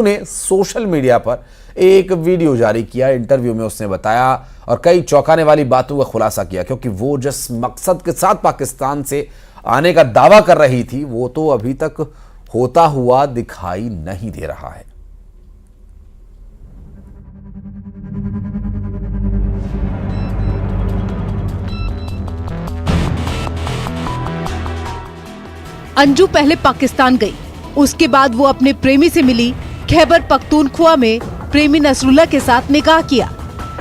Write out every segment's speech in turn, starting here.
ने social media पर एक वीडियो जारी किया। इंटरव्यू में उसने बताया और कई चौंकाने वाली बातों का खुलासा किया, क्योंकि वो जिस मकसद के साथ पाकिस्तान से आने का दावा कर रही थी वो तो अभी तक होता हुआ दिखाई नहीं दे रहा है। अंजू पहले पाकिस्तान गई, उसके बाद वो अपने प्रेमी से मिली। खैबर पख्तूनख्वा में प्रेमी नसरुल्लाह के साथ निकाह किया।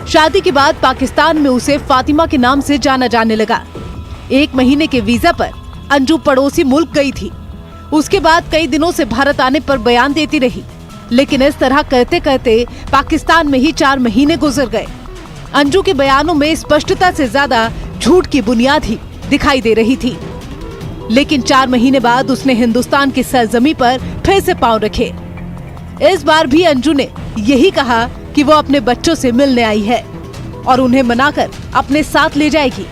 शादी के बाद पाकिस्तान में उसे फातिमा के नाम से जाना जाने लगा। 1 महीने के वीजा पर अंजू पड़ोसी मुल्क गई थी। उसके बाद कई दिनों से भारत आने पर बयान देती रही, लेकिन इस तरह करते करते पाकिस्तान में ही 4 महीने गुजर गए। अंजू के बयानों में स्पष्टता से ज्यादा झूठ की बुनियाद ही दिखाई दे रही थी। लेकिन 4 महीने बाद उसने हिंदुस्तान की सरजमी पर फिर से पांव रखे। इस बार भी अंजू ने यही कहा कि वो अपने बच्चों से मिलने आई है और उन्हें मनाकर अपने साथ ले जाएगी।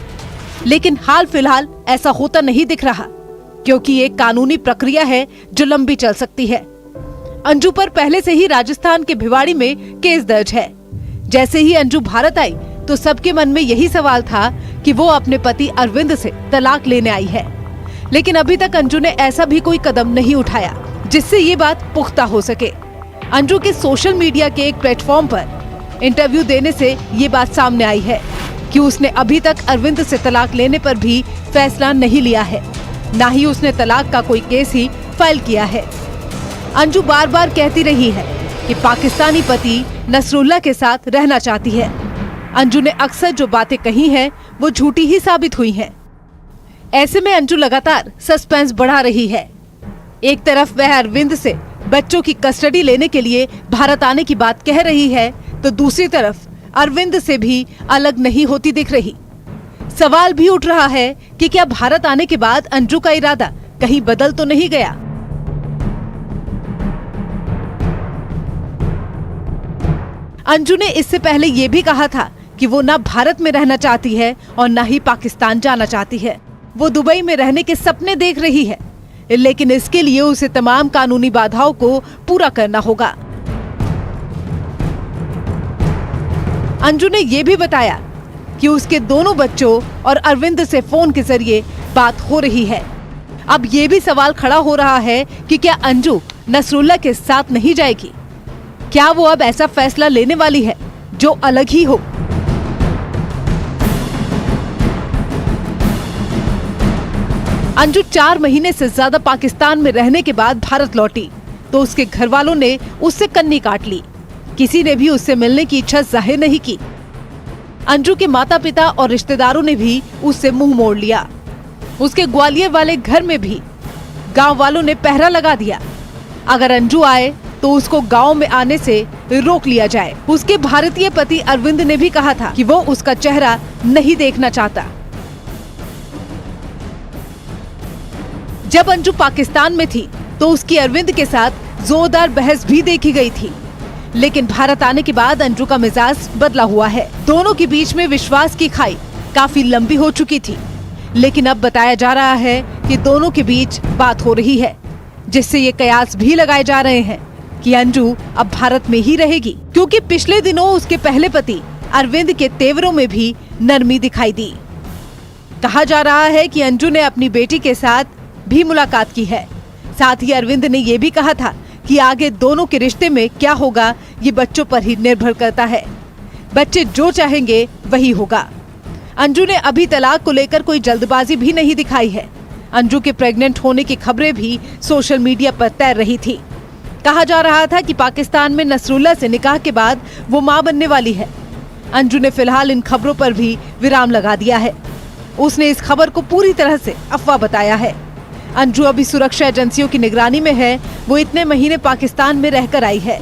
लेकिन हाल फिलहाल ऐसा होता नहीं दिख रहा, क्योंकि ये कानूनी प्रक्रिया है जो लंबी चल सकती है। अंजू पर पहले से ही राजस्थान के भिवाड़ी में केस दर्ज है। जैसे ही अंजू भारत आई तो सबके मन में यही सवाल था कि वो अपने पति अरविंद से तलाक लेने आई है। लेकिन अभी तक अंजू ने ऐसा भी कोई कदम नहीं उठाया जिससे ये बात पुख्ता हो सके। अंजू के सोशल मीडिया के एक प्लेटफॉर्म पर इंटरव्यू देने से ये बात सामने आई है कि उसने अभी तक अरविंद से तलाक लेने पर भी फैसला नहीं लिया है, ना ही उसने तलाक का कोई केस ही फाइल किया है। अंजू बार बार कहती रही है कि पाकिस्तानी पति नसरुल्लाह के साथ रहना चाहती है। अंजू ने अक्सर जो बातें कही हैं वो झूठी ही साबित हुई हैं। ऐसे में अंजू लगातार सस्पेंस बढ़ा रही है। एक तरफ वह अरविंद से बच्चों की कस्टडी लेने के लिए भारत आने की बात कह रही है, तो दूसरी तरफ अरविंद से भी अलग नहीं होती दिख रही। सवाल भी उठ रहा है कि क्या भारत आने के बाद अंजू का इरादा कहीं बदल तो नहीं गया। अंजू ने इससे पहले ये भी कहा था कि वो ना भारत में रहना चाहती है और ना ही पाकिस्तान जाना चाहती है। वो दुबई में रहने के सपने देख रही है, लेकिन इसके लिए उसे तमाम कानूनी बाधाओं को पूरा करना होगा। अंजू ने यह भी बताया कि उसके दोनों बच्चों और अरविंद से फोन के जरिए बात हो रही है। अब ये भी सवाल खड़ा हो रहा है कि क्या अंजू नसरुल्लाह के साथ नहीं जाएगी? क्या वो अब ऐसा फैसला लेने वाली है जो अलग ही हो? अंजू 4 महीने से ज्यादा पाकिस्तान में रहने के बाद भारत लौटी तो उसके घर वालों ने उससे कन्नी काट ली। किसी ने भी उससे मिलने की इच्छा जाहिर नहीं की। अंजू के माता पिता और रिश्तेदारों ने भी उससे मुंह मोड़ लिया। उसके ग्वालियर वाले घर में भी गांव वालों ने पहरा लगा दिया। अगर अंजू आए तो उसको गांव में आने से रोक लिया जाए। उसके भारतीय पति अरविंद ने भी कहा था कि वो उसका चेहरा नहीं देखना चाहता। जब अंजू पाकिस्तान में थी तो उसकी अरविंद के साथ जोरदार बहस भी देखी गई थी, लेकिन भारत आने के बाद अंजू का मिजाज बदला हुआ है। दोनों के बीच में विश्वास की खाई काफी लंबी हो चुकी थी, लेकिन अब बताया जा रहा है कि दोनों के बीच बात हो रही है, जिससे ये कयास भी लगाए जा रहे हैं कि अंजू अब भारत में ही रहेगी, क्योंकि पिछले दिनों उसके पहले पति अरविंद के तेवरों में भी नरमी दिखाई दी। कहा जा रहा है कि अंजू ने अपनी बेटी के साथ भी मुलाकात की है। साथ ही अरविंद ने यह भी कहा था कि आगे दोनों के रिश्ते में क्या होगा ये बच्चों पर ही निर्भर करता है। बच्चे जो चाहेंगे वही होगा। अंजू ने अभी तलाक को लेकर कोई जल्दबाजी भी नहीं दिखाई है। अंजू के प्रेग्नेंट होने की खबरें भी सोशल मीडिया पर तैर रही थी। कहा जा रहा था कि पाकिस्तान में नसरुल्लाह से निकाह के बाद वो मां बनने वाली है। अंजू ने फिलहाल इन खबरों पर भी विराम लगा दिया है। उसने इस खबर को पूरी तरह से अफवाह बताया है। अंजू अभी सुरक्षा एजेंसियों की निगरानी में है। वो इतने महीने पाकिस्तान में रहकर आई है।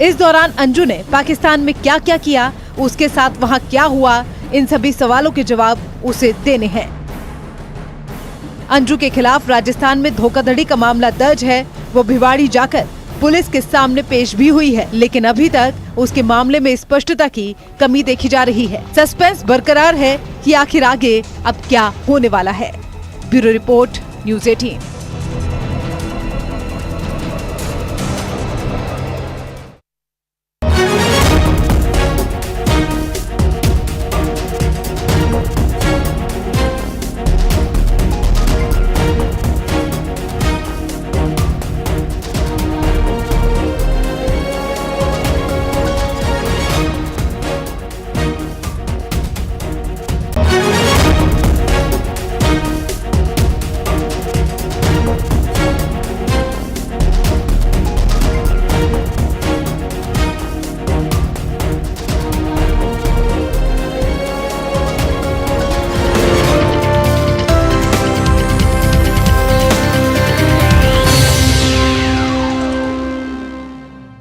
इस दौरान अंजू ने पाकिस्तान में क्या क्या किया, उसके साथ वहां क्या हुआ, इन सभी सवालों के जवाब उसे देने हैं। अंजू के खिलाफ राजस्थान में धोखाधड़ी का मामला दर्ज है। वो भिवाड़ी जाकर पुलिस के सामने पेश भी हुई है, लेकिन अभी तक उसके मामले में स्पष्टता की कमी देखी जा रही है। सस्पेंस बरकरार है कि आखिर आगे अब क्या होने वाला है। Bureau report, news 18।